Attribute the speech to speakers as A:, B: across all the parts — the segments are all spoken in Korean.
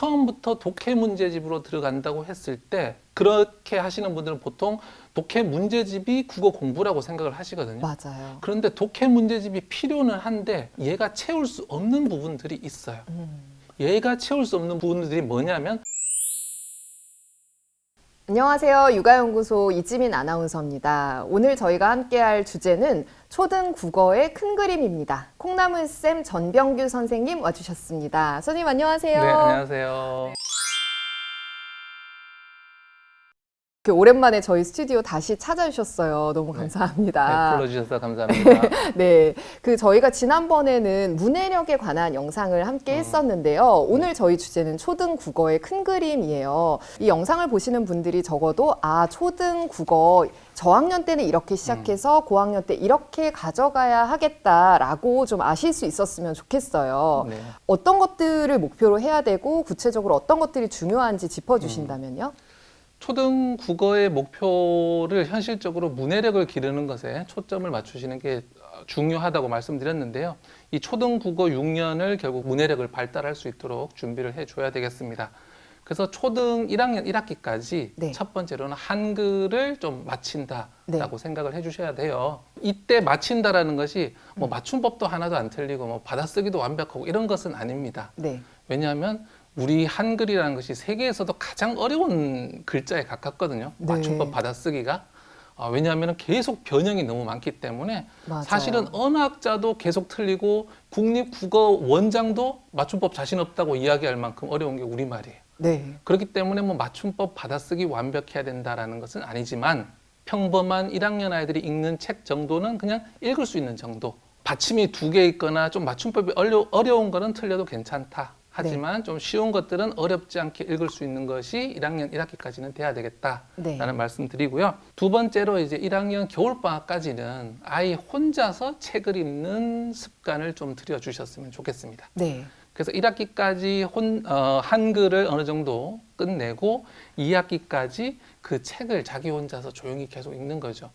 A: 처음부터 독해 문제집으로 들어간다고 했을 때 그렇게 하시는 분들은 보통 독해 문제집이 국어 공부라고 생각을 하시거든요.
B: 맞아요.
A: 그런데 독해 문제집이 필요는 한데 얘가 채울 수 없는 부분들이 있어요. 얘가 채울 수 없는 부분들이 뭐냐면
B: 안녕하세요. 육아연구소 이지민 아나운서입니다. 오늘 저희가 함께할 주제는 초등 국어의 큰 그림입니다. 콩나물쌤 전병규 선생님 와주셨습니다. 선생님 안녕하세요.
A: 네, 안녕하세요.
B: 이렇게 오랜만에 저희 스튜디오 다시 찾아주셨어요. 너무
A: 네.
B: 감사합니다.
A: 네, 불러주셔서 감사합니다.
B: 네, 저희가 지난번에는 문해력에 관한 영상을 함께 했었는데요. 오늘 저희 주제는 초등 국어의 큰 그림이에요. 이 영상을 보시는 분들이 적어도 초등 국어 저학년 때는 이렇게 시작해서 고학년 때 이렇게 가져가야 하겠다라고 좀 아실 수 있었으면 좋겠어요.
A: 네.
B: 어떤 것들을 목표로 해야 되고 구체적으로 어떤 것들이 중요한지 짚어주신다면요.
A: 초등 국어의 목표를 현실적으로 문해력을 기르는 것에 초점을 맞추시는 게 중요하다고 말씀드렸는데요. 이 초등 국어 6년을 결국 문해력을 발달할 수 있도록 준비를 해줘야 되겠습니다. 그래서 초등 1학년 1학기까지
B: 네.
A: 첫 번째로는 한글을 좀 마친다라고
B: 네.
A: 생각을 해주셔야 돼요. 이때 마친다라는 것이 뭐 맞춤법도 하나도 안 틀리고 뭐 받아쓰기도 완벽하고 이런 것은 아닙니다.
B: 네.
A: 왜냐하면 우리 한글이라는 것이 세계에서도 가장 어려운 글자에 가깝거든요.
B: 네.
A: 맞춤법 받아쓰기가. 왜냐하면 계속 변형이 너무 많기 때문에
B: 맞아요.
A: 사실은 언어학자도 계속 틀리고 국립국어 원장도 맞춤법 자신 없다고 이야기할 만큼 어려운 게 우리말이에요.
B: 네.
A: 그렇기 때문에 뭐 맞춤법 받아쓰기 완벽해야 된다라는 것은 아니지만 평범한 1학년 아이들이 읽는 책 정도는 그냥 읽을 수 있는 정도. 받침이 2개 있거나 좀 맞춤법이 어려운 거는 틀려도 괜찮다. 하지만 좀 쉬운 것들은 어렵지 않게 읽을 수 있는 것이 1학년 1학기까지는 돼야 되겠다라는 말씀 드리고요. 두 번째로 이제 1학년 겨울방학까지는 아이 혼자서 책을 읽는 습관을 좀 들여주셨으면 좋겠습니다.
B: 네.
A: 그래서 1학기까지 한글을 어느 정도 끝내고 2학기까지 그 책을 자기 혼자서 조용히 계속 읽는 거죠.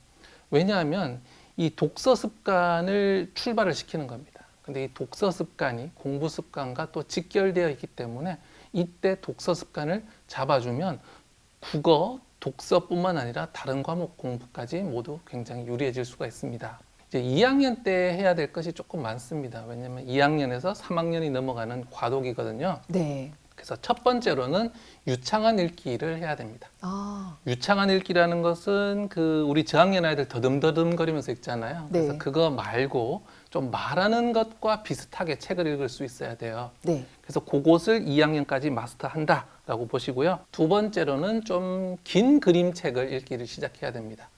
A: 왜냐하면 이 독서 습관을 출발을 시키는 겁니다. 근데 이 독서 습관이 공부 습관과 또 직결되어 있기 때문에 이때 독서 습관을 잡아주면 국어, 독서뿐만 아니라 다른 과목 공부까지 모두 굉장히 유리해질 수가 있습니다. 이제 2학년 때 해야 될 것이 조금 많습니다. 왜냐하면 2학년에서 3학년이 넘어가는 과독이거든요.
B: 네.
A: 그래서 첫 번째로는 유창한 읽기를 해야 됩니다.
B: 아,
A: 유창한 읽기라는 것은 우리 저학년 아이들 더듬더듬거리면서 읽잖아요.
B: 네.
A: 그래서 그거 말고 좀 말하는 것과 비슷하게 책을 읽을 수 있어야 돼요.
B: 네.
A: 그래서 그것을 2학년까지 마스터한다라고 보시고요. 두 번째로는 좀 긴 그림책을 읽기를 시작해야 됩니다.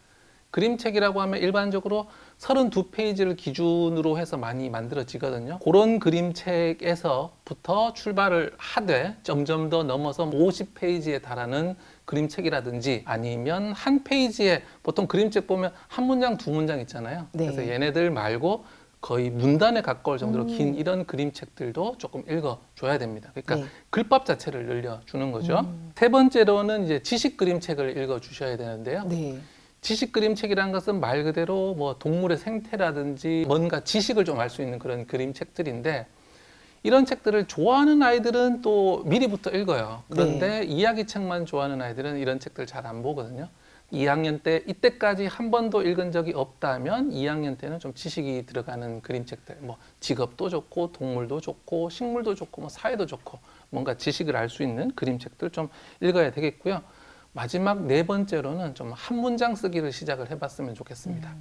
A: 그림책이라고 하면 일반적으로 32페이지를 기준으로 해서 많이 만들어지거든요. 그런 그림책에서부터 출발을 하되 점점 더 넘어서 50페이지에 달하는 그림책이라든지 아니면 한 페이지에 보통 그림책 보면 한 문장, 두 문장 있잖아요.
B: 네.
A: 그래서 얘네들 말고 거의 문단에 가까울 정도로 긴 이런 그림책들도 조금 읽어줘야 됩니다. 그러니까
B: 네.
A: 글밥 자체를 늘려주는 거죠. 세 번째로는 이제 지식 그림책을 읽어주셔야 되는데요.
B: 네.
A: 지식 그림책이라는 것은 말 그대로 뭐 동물의 생태라든지 뭔가 지식을 좀 알 수 있는 그런 그림책들인데 이런 책들을 좋아하는 아이들은 또 미리부터 읽어요. 그런데 이야기책만 좋아하는 아이들은 이런 책들 잘 안 보거든요. 2학년 때 이때까지 한 번도 읽은 적이 없다면 2학년 때는 좀 지식이 들어가는 그림책들, 뭐 직업도 좋고 동물도 좋고 식물도 좋고 뭐 사회도 좋고 뭔가 지식을 알 수 있는 그림책들 좀 읽어야 되겠고요. 마지막 네 번째로는 좀 한 문장 쓰기를 시작을 해봤으면 좋겠습니다.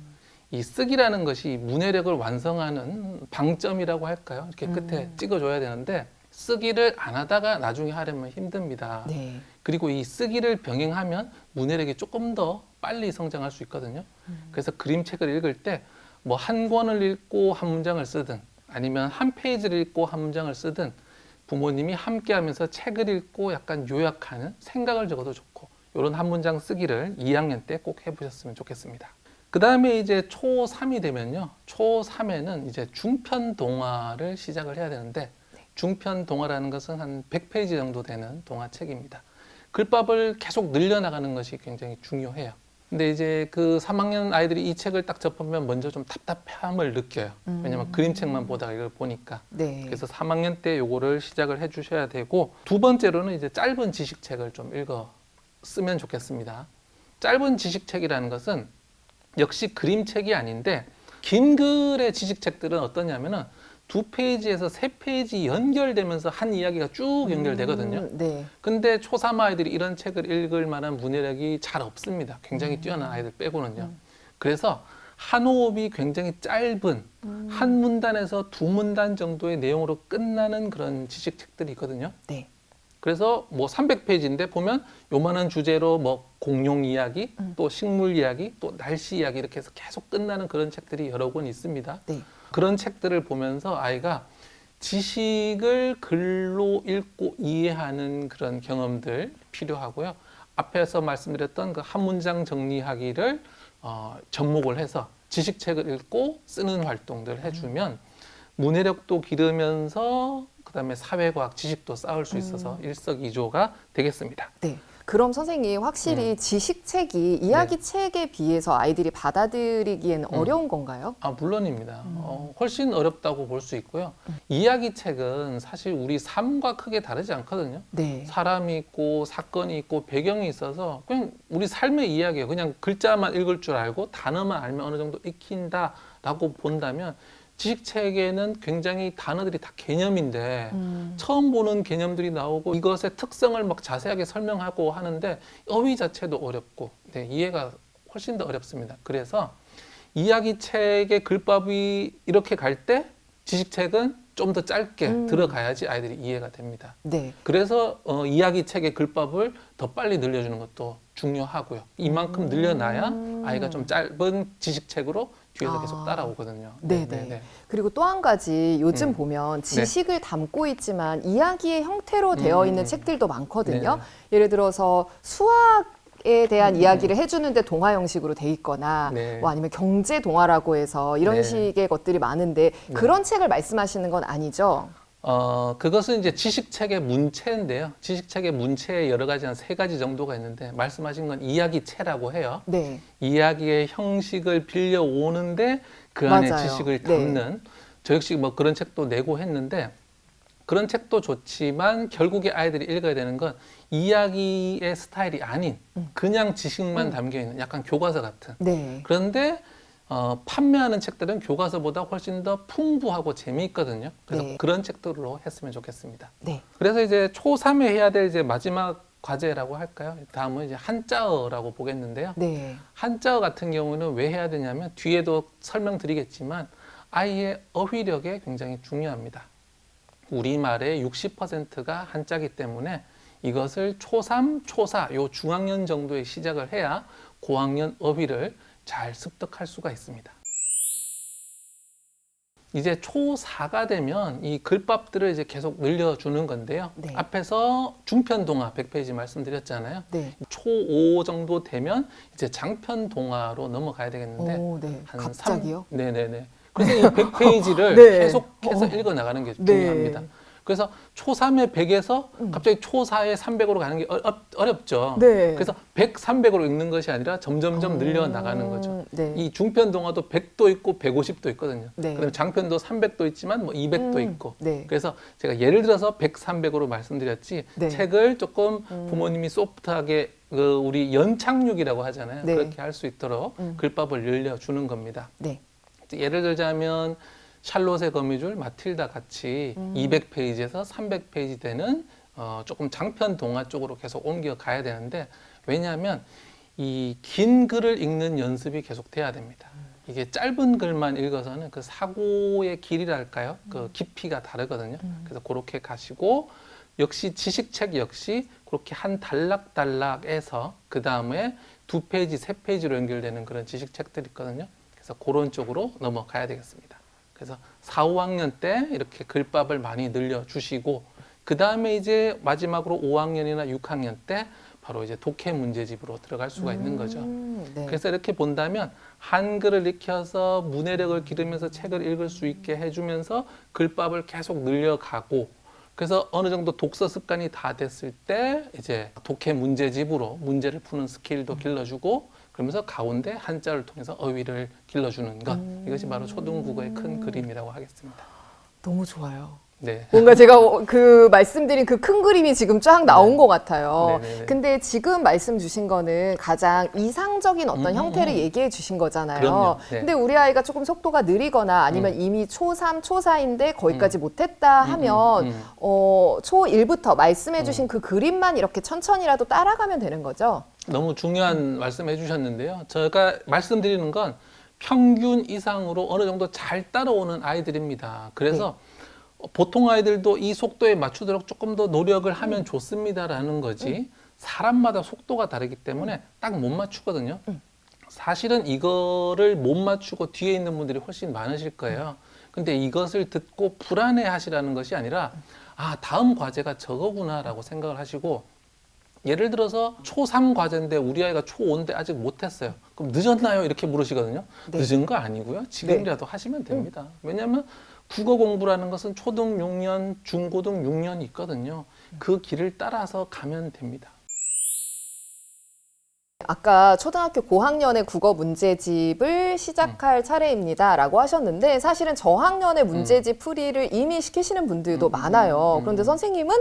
A: 이 쓰기라는 것이 문해력을 완성하는 방점이라고 할까요? 이렇게 끝에 찍어줘야 되는데 쓰기를 안 하다가 나중에 하려면 힘듭니다.
B: 네.
A: 그리고 이 쓰기를 병행하면 문해력이 조금 더 빨리 성장할 수 있거든요. 그래서 그림책을 읽을 때 뭐 한 권을 읽고 한 문장을 쓰든 아니면 한 페이지를 읽고 한 문장을 쓰든 부모님이 함께 하면서 책을 읽고 약간 요약하는 생각을 적어도 좋고 이런 한 문장 쓰기를 2학년 때 꼭 해보셨으면 좋겠습니다. 그 다음에 이제 초3이 되면요. 초3에는 이제 중편 동화를 시작을 해야 되는데 중편 동화라는 것은 한 100페이지 정도 되는 동화책입니다. 글밥을 계속 늘려나가는 것이 굉장히 중요해요. 근데 이제 그 3학년 아이들이 이 책을 딱 접하면 먼저 좀 답답함을 느껴요. 왜냐면 그림책만 보다가 이걸 보니까.
B: 네.
A: 그래서 3학년 때 요거를 시작을 해 주셔야 되고, 두 번째로는 이제 짧은 지식책을 좀 읽어 쓰면 좋겠습니다. 짧은 지식책이라는 것은 역시 그림책이 아닌데, 긴 글의 지식책들은 어떠냐면은 2페이지에서 3페이지 연결되면서 한 이야기가 쭉 연결되거든요.
B: 네.
A: 근데 초3 아이들이 이런 책을 읽을 만한 문해력이 잘 없습니다. 굉장히 뛰어난 아이들 빼고는요. 그래서 한 호흡이 굉장히 짧은 한 문단에서 두 문단 정도의 내용으로 끝나는 그런 지식책들이 있거든요.
B: 네.
A: 그래서 뭐 300페이지인데 보면 요만한 주제로 뭐 공룡 이야기, 또 식물 이야기, 또 날씨 이야기 이렇게 해서 계속 끝나는 그런 책들이 여러 권 있습니다.
B: 네.
A: 그런 책들을 보면서 아이가 지식을 글로 읽고 이해하는 그런 경험들 필요하고요. 앞에서 말씀드렸던 그 한 문장 정리하기를 접목을 해서 지식책을 읽고 쓰는 활동들을 해주면 문해력도 기르면서 그다음에 사회과학 지식도 쌓을 수 있어서 일석이조가 되겠습니다.
B: 네. 그럼 선생님 확실히 지식책이 이야기책에 비해서 아이들이 받아들이기에는 어려운 건가요?
A: 아, 물론입니다. 훨씬 어렵다고 볼 수 있고요. 이야기책은 사실 우리 삶과 크게 다르지 않거든요.
B: 네.
A: 사람이 있고 사건이 있고 배경이 있어서 그냥 우리 삶의 이야기예요. 그냥 글자만 읽을 줄 알고 단어만 알면 어느 정도 익힌다라고 본다면, 지식책에는 굉장히 단어들이 다 개념인데 처음 보는 개념들이 나오고 이것의 특성을 막 자세하게 설명하고 하는데 어휘 자체도 어렵고 이해가 훨씬 더 어렵습니다. 그래서 이야기책의 글밥이 이렇게 갈 때 지식책은 좀 더 짧게 들어가야지 아이들이 이해가 됩니다.
B: 네.
A: 그래서 이야기책의 글밥을 더 빨리 늘려주는 것도 중요하고요. 이만큼 늘려놔야 아이가 좀 짧은 지식책으로 뒤에서 계속 따라오거든요.
B: 네네. 그리고 또 한 가지 요즘 보면 지식을 담고 있지만 이야기의 형태로 되어 있는 책들도 많거든요.
A: 네.
B: 예를 들어서 수학에 대한 이야기를 해주는데 동화 형식으로 돼 있거나
A: 네.
B: 뭐 아니면 경제 동화라고 해서 이런
A: 네.
B: 식의 것들이 많은데 그런 책을 말씀하시는 건 아니죠?
A: 그것은 이제 지식책의 문체인데요. 지식책의 문체에 여러 가지 한 3가지 정도가 있는데, 말씀하신 건 이야기체라고 해요.
B: 네.
A: 이야기의 형식을 빌려오는데 그 안에
B: 맞아요.
A: 지식을
B: 네.
A: 담는, 저 역시 뭐 그런 책도 내고 했는데, 그런 책도 좋지만 결국에 아이들이 읽어야 되는 건 이야기의 스타일이 아닌 그냥 지식만 담겨 있는 약간 교과서 같은.
B: 네.
A: 그런데 판매하는 책들은 교과서보다 훨씬 더 풍부하고 재미있거든요. 그래서
B: 네.
A: 그런 책들로 했으면 좋겠습니다.
B: 네.
A: 그래서 이제 초3에 해야 될 이제 마지막 과제라고 할까요? 다음은 이제 한자어라고 보겠는데요.
B: 네.
A: 한자어 같은 경우는 왜 해야 되냐면 뒤에도 설명드리겠지만 아이의 어휘력에 굉장히 중요합니다. 우리말의 60%가 한자이기 때문에 이것을 초3, 초4, 요 중학년 정도에 시작을 해야 고학년 어휘를 잘 습득할 수가 있습니다. 이제 초4가 되면 이 글밥들을 이제 계속 늘려주는 건데요.
B: 네.
A: 앞에서 중편 동화 100페이지 말씀드렸잖아요.
B: 네.
A: 초5 정도 되면 이제 장편 동화로 넘어가야 되겠는데
B: 오, 네.
A: 한
B: 갑자기요?
A: 네네네. 그래서 이 100페이지를
B: 네.
A: 계속해서 읽어 나가는 게
B: 네.
A: 중요합니다. 그래서 초3의 100에서 갑자기 초4의 300으로 가는 게 어렵죠.
B: 네.
A: 그래서 100, 300으로 읽는 것이 아니라 점점점 늘려 나가는 거죠.
B: 네.
A: 이 중편 동화도 100도 있고 150도 있거든요.
B: 네.
A: 그다음에 장편도 300도 있지만 뭐 200도 있고.
B: 네.
A: 그래서 제가 예를 들어서 100, 300으로 말씀드렸지
B: 네.
A: 책을 조금 부모님이 소프트하게 우리 연착륙이라고 하잖아요.
B: 네.
A: 그렇게 할 수 있도록 글밥을 늘려주는 겁니다.
B: 네.
A: 예를 들자면 샬롯의 거미줄, 마틸다 같이 200페이지에서 300페이지 되는 조금 장편 동화 쪽으로 계속 옮겨 가야 되는데, 왜냐하면 이 긴 글을 읽는 연습이 계속 돼야 됩니다. 이게 짧은 글만 읽어서는 그 사고의 길이랄까요? 그 깊이가 다르거든요. 그래서 그렇게 가시고, 역시 지식책 역시 그렇게 한 단락단락에서 그 다음에 2페이지, 3페이지로 연결되는 그런 지식책들이 있거든요. 그래서 그런 쪽으로 넘어가야 되겠습니다. 그래서 4, 5학년 때 이렇게 글밥을 많이 늘려주시고, 그 다음에 이제 마지막으로 5학년이나 6학년 때 바로 이제 독해 문제집으로 들어갈 수가 있는 거죠.
B: 네.
A: 그래서 이렇게 본다면 한글을 익혀서 문해력을 기르면서 책을 읽을 수 있게 해주면서 글밥을 계속 늘려가고, 그래서 어느 정도 독서 습관이 다 됐을 때 이제 독해 문제집으로 문제를 푸는 스킬도 길러주고, 그러면서 가운데 한자를 통해서 어휘를 길러주는 것. 이것이 바로 초등국어의 큰 그림이라고 하겠습니다.
B: 너무 좋아요.
A: 네.
B: 뭔가 제가 그 말씀드린 그 큰 그림이 지금 쫙 나온 것 같아요.
A: 네네네.
B: 근데 지금 말씀 주신 거는 가장 이상적인 어떤 형태를 얘기해 주신 거잖아요.
A: 그럼요. 네.
B: 근데 우리 아이가 조금 속도가 느리거나 아니면 이미 초3, 초4인데 거기까지 못했다 하면 초1부터 말씀해 주신 그 그림만 이렇게 천천히라도 따라가면 되는 거죠?
A: 너무 중요한 말씀 해주셨는데요. 제가 말씀드리는 건 평균 이상으로 어느 정도 잘 따라오는 아이들입니다. 그래서 보통 아이들도 이 속도에 맞추도록 조금 더 노력을 하면 좋습니다라는 거지 사람마다 속도가 다르기 때문에 딱 못 맞추거든요. 사실은 이거를 못 맞추고 뒤에 있는 분들이 훨씬 많으실 거예요. 근데 이것을 듣고 불안해 하시라는 것이 아니라 아, 다음 과제가 저거구나라고 생각을 하시고 예를 들어서 초3 과제인데 우리 아이가 초5인데 아직 못했어요. 그럼 늦었나요? 이렇게 물으시거든요.
B: 네.
A: 늦은 거 아니고요. 지금이라도 하시면 됩니다. 왜냐하면 국어 공부라는 것은 초등 6년, 중고등 6년이 있거든요. 그 길을 따라서 가면 됩니다.
B: 아까 초등학교 고학년의 국어 문제집을 시작할 차례입니다라고 하셨는데 사실은 저학년의 문제집 풀이를 이미 시키시는 분들도 많아요. 그런데 선생님은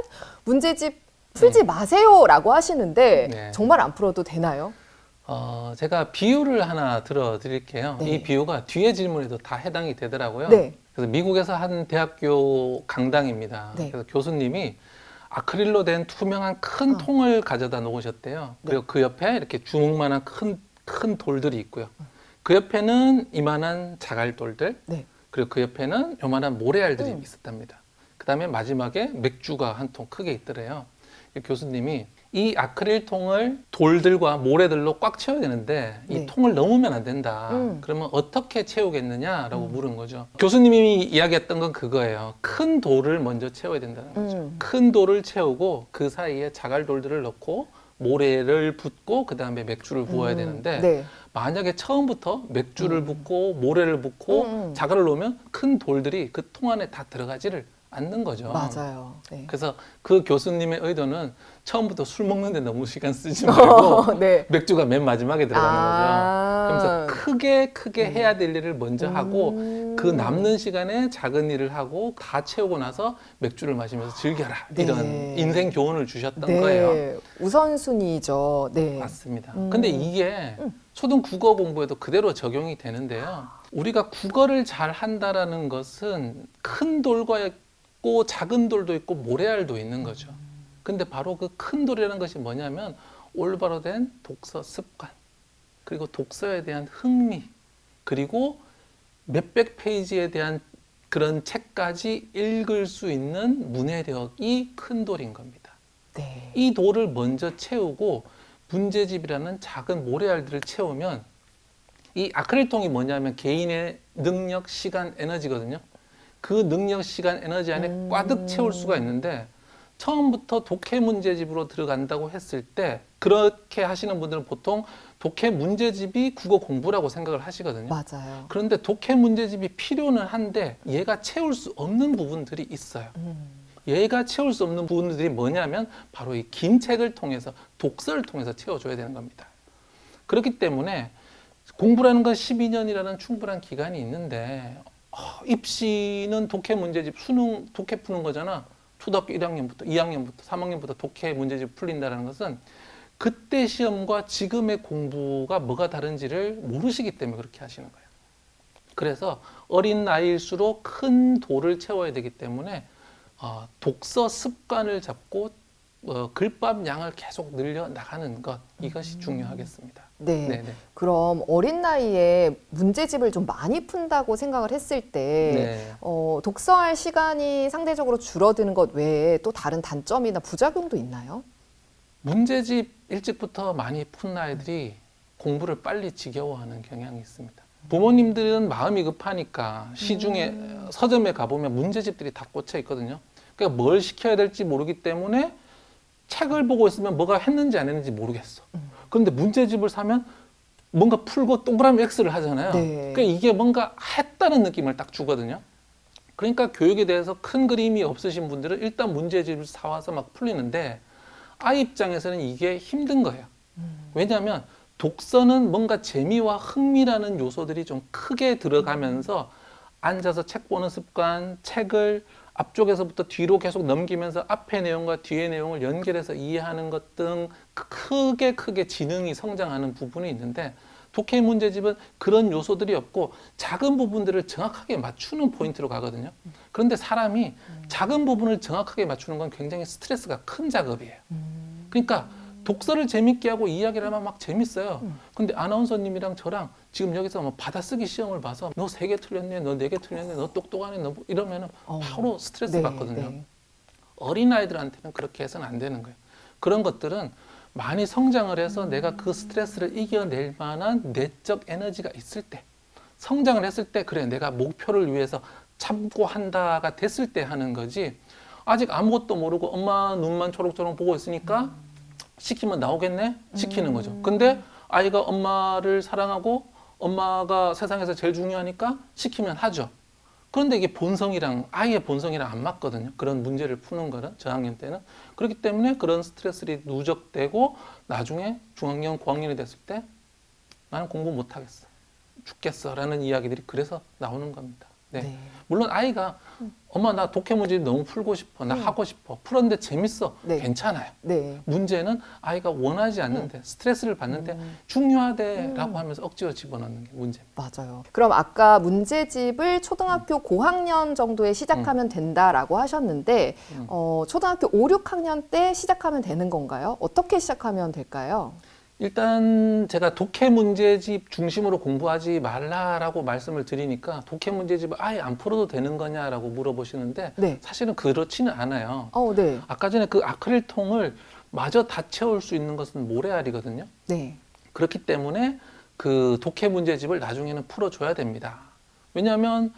B: 문제집 풀지 마세요라고 하시는데
A: 네.
B: 정말 안 풀어도 되나요?
A: 제가 비유를 하나 들어드릴게요.
B: 네.
A: 이 비유가 뒤에 질문에도 다 해당이 되더라고요.
B: 네.
A: 그래서 미국에서 한 대학교 강당입니다.
B: 네.
A: 그래서 교수님이 아크릴로 된 투명한 큰 통을 가져다 놓으셨대요. 그리고 그 옆에 이렇게 주먹만한 큰 돌들이 있고요. 그 옆에는 이만한 자갈돌들,
B: 네.
A: 그리고 그 옆에는 요만한 모래알들이 있었답니다. 그 다음에 마지막에 맥주가 한 통 크게 있더래요. 교수님이 이 아크릴 통을 돌들과 모래들로 꽉 채워야 되는데 이
B: 네.
A: 통을 넘으면 안 된다. 그러면 어떻게 채우겠느냐라고 물은 거죠. 교수님이 이야기했던 건 그거예요. 큰 돌을 먼저 채워야 된다는 거죠. 큰 돌을 채우고 그 사이에 자갈돌들을 넣고 모래를 붓고 그 다음에 맥주를 부어야 되는데
B: 네.
A: 만약에 처음부터 맥주를 붓고 모래를 붓고 자갈을 넣으면 큰 돌들이 그 통 안에 다 들어가지를 않는 거죠.
B: 맞아요. 네.
A: 그래서 그 교수님의 의도는 처음부터 술 먹는데 너무 시간 쓰지 말고
B: 네.
A: 맥주가 맨 마지막에 들어가는 거죠. 그러면서 크게 해야 될 일을 먼저 하고 그 남는 시간에 작은 일을 하고 다 채우고 나서 맥주를 마시면서 즐겨라.
B: 네.
A: 이런 인생 교훈을 주셨던
B: 네.
A: 거예요.
B: 우선순위죠. 네.
A: 맞습니다. 근데 이게 초등 국어 공부에도 그대로 적용이 되는데요. 우리가 국어를 잘 한다라는 것은 큰 돌과 있고 작은 돌도 있고 모래알도 있는 거죠. 근데 바로 그 큰 돌이라는 것이 뭐냐면 올바로 된 독서 습관, 그리고 독서에 대한 흥미, 그리고 몇백 페이지에 대한 그런 책까지 읽을 수 있는 문해력이 큰 돌인 겁니다.
B: 네.
A: 이 돌을 먼저 채우고 문제집이라는 작은 모래알들을 채우면 이 아크릴통이 뭐냐면 개인의 능력, 시간, 에너지거든요. 그 능력, 시간, 에너지 안에 꽉득 채울 수가 있는데 처음부터 독해 문제집으로 들어간다고 했을 때 그렇게 하시는 분들은 보통 독해 문제집이 국어 공부라고 생각을 하시거든요.
B: 맞아요.
A: 그런데 독해 문제집이 필요는 한데 얘가 채울 수 없는 부분들이 있어요. 얘가 채울 수 없는 부분들이 뭐냐면 바로 이 긴 책을 통해서 독서를 통해서 채워줘야 되는 겁니다. 그렇기 때문에 공부라는 건 12년이라는 충분한 기간이 있는데 입시는 독해 문제집, 수능 독해 푸는 거잖아. 초등학교 1학년부터 2학년부터 3학년부터 독해 문제집 풀린다는 것은 그때 시험과 지금의 공부가 뭐가 다른지를 모르시기 때문에 그렇게 하시는 거예요. 그래서 어린 나이일수록 큰 돌을 채워야 되기 때문에 독서 습관을 잡고 글밥 양을 계속 늘려 나가는 것, 이것이 중요하겠습니다.
B: 네.
A: 네네.
B: 그럼 어린 나이에 문제집을 좀 많이 푼다고 생각을 했을 때
A: 네.
B: 독서할 시간이 상대적으로 줄어드는 것 외에 또 다른 단점이나 부작용도 있나요?
A: 문제집 일찍부터 많이 푼 아이들이 공부를 빨리 지겨워하는 경향이 있습니다. 부모님들은 마음이 급하니까 시중에 서점에 가보면 문제집들이 다 꽂혀 있거든요. 그러니까 뭘 시켜야 될지 모르기 때문에 책을 보고 있으면 뭐가 했는지 안 했는지 모르겠어. 그런데 문제집을 사면 뭔가 풀고 동그라미 X를 하잖아요.
B: 네.
A: 그러니까 이게 뭔가 했다는 느낌을 딱 주거든요. 그러니까 교육에 대해서 큰 그림이 없으신 분들은 일단 문제집을 사와서 막 풀리는데 아이 입장에서는 이게 힘든 거예요. 왜냐하면 독서는 뭔가 재미와 흥미라는 요소들이 좀 크게 들어가면서 앉아서 책 보는 습관, 책을 앞쪽에서부터 뒤로 계속 넘기면서 앞의 내용과 뒤의 내용을 연결해서 이해하는 것 등 크게 지능이 성장하는 부분이 있는데, 독해 문제집은 그런 요소들이 없고 작은 부분들을 정확하게 맞추는 포인트로 가거든요. 그런데 사람이 작은 부분을 정확하게 맞추는 건 굉장히 스트레스가 큰 작업이에요. 그러니까 독서를 재밌게 하고 이야기를 하면 막 재밌어요. 근데 아나운서님이랑 저랑 지금 여기서 뭐 받아쓰기 시험을 봐서 너 3개 틀렸네, 너 4개 틀렸네, 너 똑똑하네, 너 이러면은 바로 스트레스
B: 네,
A: 받거든요.
B: 네.
A: 어린아이들한테는 그렇게 해서는 안 되는 거예요. 그런 것들은 많이 성장을 해서 내가 그 스트레스를 이겨낼 만한 내적 에너지가 있을 때, 성장을 했을 때, 그래 내가 목표를 위해서 참고 한다가 됐을 때 하는 거지, 아직 아무것도 모르고 엄마 눈만 초록초록 보고 있으니까 시키면 나오겠네? 시키는 거죠. 근데 아이가 엄마를 사랑하고 엄마가 세상에서 제일 중요하니까 시키면 하죠. 그런데 이게 아이의 본성이랑 안 맞거든요. 그런 문제를 푸는 거는 저학년 때는. 그렇기 때문에 그런 스트레스들이 누적되고 나중에 중학년, 고학년이 됐을 때 나는 공부 못하겠어, 죽겠어 라는 이야기들이 그래서 나오는 겁니다. 네.
B: 네.
A: 물론 아이가 엄마 나 독해 문제 너무 풀고 싶어, 나 하고 싶어, 풀었는데 재밌어,
B: 네.
A: 괜찮아요.
B: 네.
A: 문제는 아이가 원하지 않는데 스트레스를 받는데 중요하대라고 하면서 억지로 집어넣는 게 문제입니다.
B: 맞아요. 그럼 아까 문제집을 초등학교 고학년 정도에 시작하면 된다라고 하셨는데 초등학교 5, 6학년 때 시작하면 되는 건가요? 어떻게 시작하면 될까요?
A: 일단 제가 독해 문제집 중심으로 공부하지 말라라고 말씀을 드리니까 독해 문제집을 아예 안 풀어도 되는 거냐라고 물어보시는데
B: 네.
A: 사실은 그렇지는 않아요.
B: 네.
A: 아까 전에 그 아크릴통을 마저 다 채울 수 있는 것은 모래알이거든요.
B: 네.
A: 그렇기 때문에 그 독해 문제집을 나중에는 풀어줘야 됩니다. 왜냐하면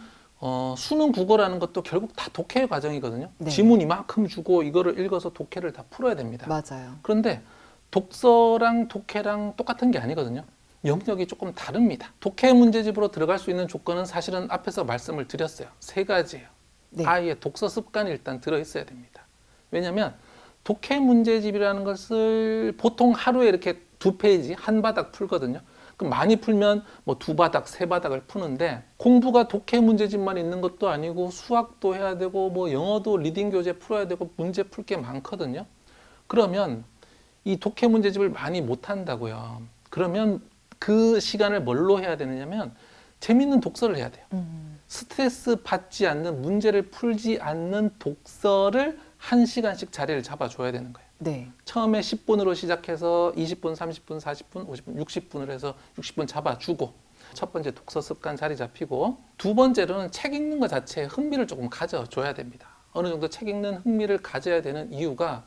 A: 수능 국어라는 것도 결국 다 독해 과정이거든요.
B: 네.
A: 지문 이만큼 주고 이거를 읽어서 독해를 다 풀어야 됩니다.
B: 맞아요.
A: 그런데 독서랑 독해랑 똑같은 게 아니거든요. 영역이 조금 다릅니다. 독해 문제집으로 들어갈 수 있는 조건은 사실은 앞에서 말씀을 드렸어요. 3가지예요.
B: 네.
A: 아이의 독서 습관이 일단 들어있어야 됩니다. 왜냐하면 독해 문제집이라는 것을 보통 하루에 이렇게 2페이지, 한 바닥 풀거든요. 그럼 많이 풀면 뭐 2바닥, 3바닥을 푸는데 공부가 독해 문제집만 있는 것도 아니고 수학도 해야 되고 뭐 영어도 리딩 교재 풀어야 되고 문제 풀 게 많거든요. 그러면 이 독해 문제집을 많이 못 한다고요. 그러면 그 시간을 뭘로 해야 되느냐면 재밌는 독서를 해야 돼요. 스트레스 받지 않는, 문제를 풀지 않는 독서를 1시간씩 자리를 잡아줘야 되는 거예요.
B: 네.
A: 처음에 10분으로 시작해서 20분, 30분, 40분, 50분, 60분을 해서 60분 잡아주고, 첫 번째 독서 습관 자리 잡히고, 두 번째로는 책 읽는 것 자체에 흥미를 조금 가져줘야 됩니다. 어느 정도 책 읽는 흥미를 가져야 되는 이유가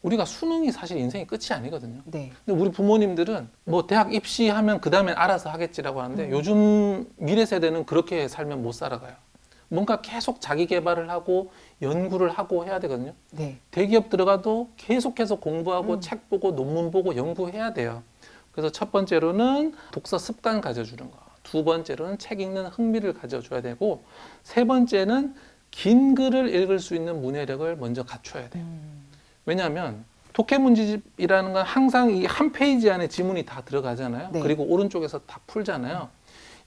A: 우리가 수능이 사실 인생의 끝이 아니거든요.
B: 네.
A: 근데 우리 부모님들은 뭐 대학 입시하면 그 다음엔 알아서 하겠지라고 하는데 요즘 미래 세대는 그렇게 살면 못 살아가요. 뭔가 계속 자기 개발을 하고 연구를 하고 해야 되거든요.
B: 네.
A: 대기업 들어가도 계속해서 공부하고 책 보고 논문 보고 연구해야 돼요. 그래서 첫 번째로는 독서 습관 가져주는 거. 두 번째로는 책 읽는 흥미를 가져줘야 되고, 세 번째는 긴 글을 읽을 수 있는 문해력을 먼저 갖춰야 돼요. 왜냐하면 독해 문제집이라는 건 항상 이 한 페이지 안에 지문이 다 들어가잖아요.
B: 네.
A: 그리고 오른쪽에서 다 풀잖아요.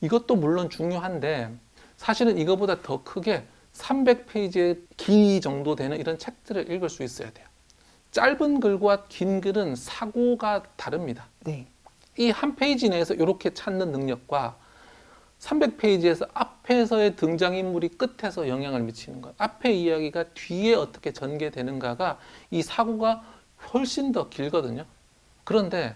A: 이것도 물론 중요한데 사실은 이거보다 더 크게 300페이지의 길 정도 되는 이런 책들을 읽을 수 있어야 돼요. 짧은 글과 긴 글은 사고가 다릅니다.
B: 네.
A: 이 한 페이지 내에서 이렇게 찾는 능력과 300페이지에서 앞에서의 등장인물이 끝에서 영향을 미치는 것, 앞의 이야기가 뒤에 어떻게 전개되는가가 이 사고가 훨씬 더 길거든요. 그런데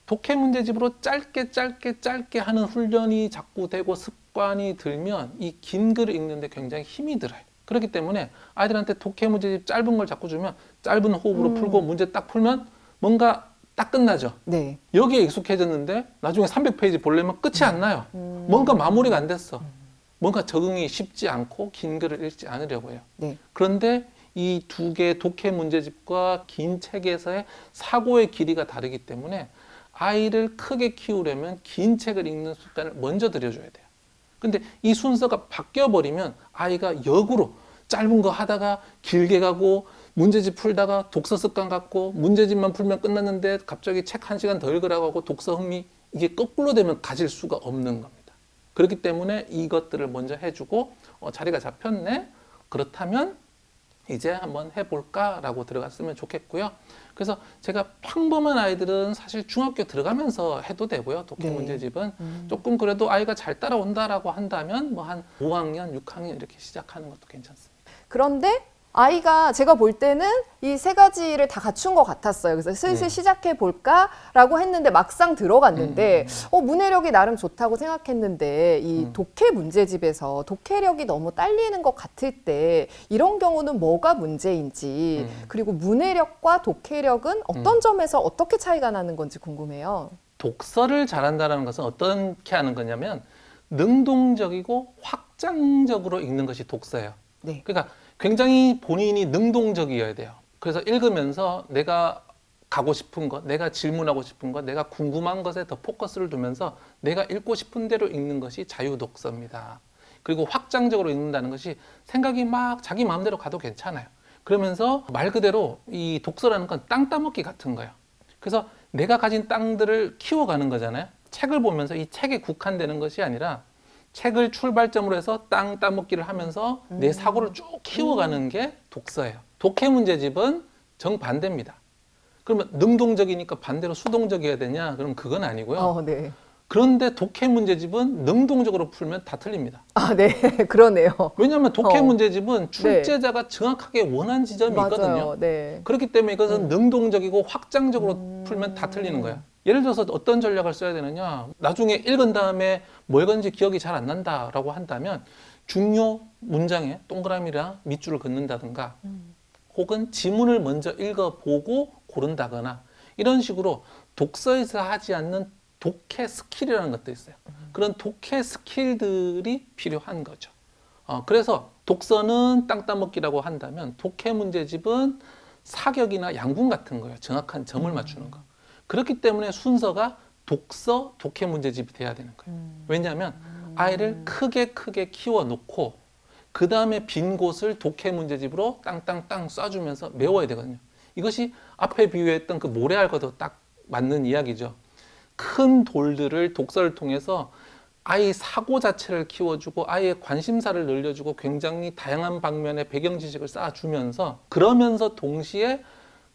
A: 독해 문제집으로 짧게 하는 훈련이 자꾸 되고 습관이 들면 이 긴 글을 읽는데 굉장히 힘이 들어요. 그렇기 때문에 아이들한테 독해 문제집 짧은 걸 자꾸 주면 짧은 호흡으로 풀고 문제 딱 풀면 뭔가 딱 끝나죠.
B: 네.
A: 여기에 익숙해졌는데 나중에 300페이지 보려면 끝이 안 나요. 뭔가 마무리가 안 됐어. 뭔가 적응이 쉽지 않고 긴 글을 읽지 않으려고 해요.
B: 네.
A: 그런데 이 두 개의 독해 문제집과 긴 책에서의 사고의 길이가 다르기 때문에 아이를 크게 키우려면 긴 책을 읽는 습관을 먼저 들여줘야 돼요. 근데 이 순서가 바뀌어버리면 아이가 역으로 짧은 거 하다가 길게 가고 문제집 풀다가 독서 습관 갖고 문제집만 풀면 끝났는데 갑자기 책 1시간 더 읽으라고 하고 독서 흥미, 이게 거꾸로 되면 가질 수가 없는 겁니다. 그렇기 때문에 이것들을 먼저 해주고 자리가 잡혔네? 그렇다면 이제 한번 해볼까라고 들어갔으면 좋겠고요. 그래서 제가 평범한 아이들은 사실 중학교 들어가면서 해도 되고요. 독해
B: 네.
A: 문제집은 조금 그래도 아이가 잘 따라온다라고 한다면 뭐 한 5학년, 6학년 이렇게 시작하는 것도 괜찮습니다.
B: 그런데 아이가 제가 볼 때는 이 세 가지를 다 갖춘 것 같았어요. 그래서 슬슬
A: 네.
B: 시작해 볼까라고 했는데 막상 들어갔는데 문해력이 나름 좋다고 생각했는데 이 독해 문제집에서 독해력이 너무 딸리는 것 같을 때 이런 경우는 뭐가 문제인지 그리고 문해력과 독해력은 어떤 점에서 어떻게 차이가 나는 건지 궁금해요.
A: 독서를 잘한다는 것은 어떻게 하는 거냐면 능동적이고 확장적으로 읽는 것이 독서예요.
B: 네.
A: 그러니까 굉장히 본인이 능동적이어야 돼요. 그래서 읽으면서 내가 가고 싶은 것, 내가 질문하고 싶은 것, 내가 궁금한 것에 더 포커스를 두면서 내가 읽고 싶은 대로 읽는 것이 자유독서입니다. 그리고 확장적으로 읽는다는 것이 생각이 막 자기 마음대로 가도 괜찮아요. 그러면서 말 그대로 이 독서라는 건 땅 따먹기 같은 거예요. 그래서 내가 가진 땅들을 키워가는 거잖아요. 책을 보면서 이 책에 국한되는 것이 아니라 책을 출발점으로 해서 땅 따먹기를 하면서 내 사고를 쭉 키워가는 게 독서예요. 독해 문제집은 정반대입니다. 그러면 능동적이니까 반대로 수동적이어야 되냐? 그럼 그건 아니고요.
B: 네.
A: 그런데 독해 문제집은 능동적으로 풀면 다 틀립니다.
B: 아, 네. 그러네요.
A: 왜냐하면 독해 문제집은
B: 네.
A: 출제자가 정확하게 원한 지점이 있거든요.
B: 맞아요. 네.
A: 그렇기 때문에 이것은 능동적이고 확장적으로 풀면 다 틀리는 거예요. 예를 들어서 어떤 전략을 써야 되느냐. 나중에 읽은 다음에 뭐 읽었는지 기억이 잘 안 난다라고 한다면 중요 문장에 동그라미랑 밑줄을 긋는다든가 혹은 지문을 먼저 읽어보고 고른다거나 이런 식으로 독서에서 하지 않는 독해 스킬이라는 것도 있어요. 그런 독해 스킬들이 필요한 거죠. 그래서 독서는 땅 따먹기라고 한다면 독해 문제집은 사격이나 양분 같은 거예요. 정확한 점을 맞추는 거. 그렇기 때문에 순서가 독서, 독해 문제집이 돼야 되는 거예요. 왜냐하면 아이를 크게 키워놓고 그 다음에 빈 곳을 독해 문제집으로 땅땅땅 쏴주면서 메워야 되거든요. 이것이 앞에 비유했던 그 모래알과도 딱 맞는 이야기죠. 큰 돌들을 독서를 통해서 아이 사고 자체를 키워주고 아이의 관심사를 늘려주고 굉장히 다양한 방면의 배경 지식을 쌓아주면서 그러면서 동시에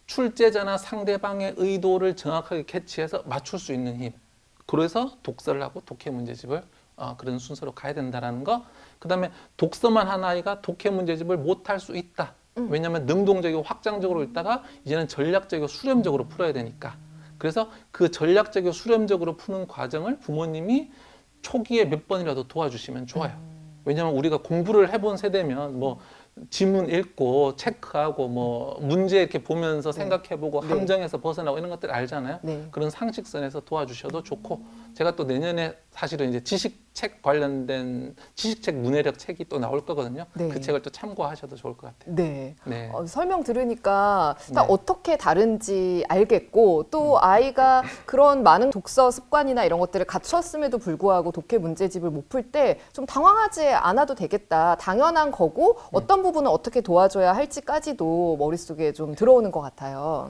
A: 출제자나 상대방의 의도를 정확하게 캐치해서 맞출 수 있는 힘. 그래서 독서를 하고 독해 문제집을 그런 순서로 가야 된다는 거. 그 다음에 독서만 한 아이가 독해 문제집을 못할 수 있다. 왜냐하면 능동적이고 확장적으로 읽다가 이제는 전략적이고 수렴적으로 풀어야 되니까. 그래서 그 전략적이고 수렴적으로 푸는 과정을 부모님이 초기에 몇 번이라도 도와주시면 좋아요. 왜냐하면 우리가 공부를 해본 세대면 뭐 지문 읽고 체크하고 뭐 문제 이렇게 보면서 생각해보고
B: 네.
A: 함정에서 벗어나고 이런 것들 알잖아요.
B: 네.
A: 그런 상식선에서 도와주셔도 좋고 제가 또 내년에 사실은 이제 지식책 관련된 지식책 문해력 책이 또 나올 거거든요.
B: 네.
A: 그 책을 또 참고하셔도 좋을 것 같아요.
B: 네.
A: 네.
B: 설명 들으니까 딱
A: 네.
B: 어떻게 다른지 알겠고 또 아이가 그런 많은 독서 습관이나 이런 것들을 갖췄음에도 불구하고 독해 문제집을 못 풀 때 좀 당황하지 않아도 되겠다. 당연한 거고 어떤 부분은 어떻게 도와줘야 할지까지도 머릿속에 좀 들어오는 것 같아요.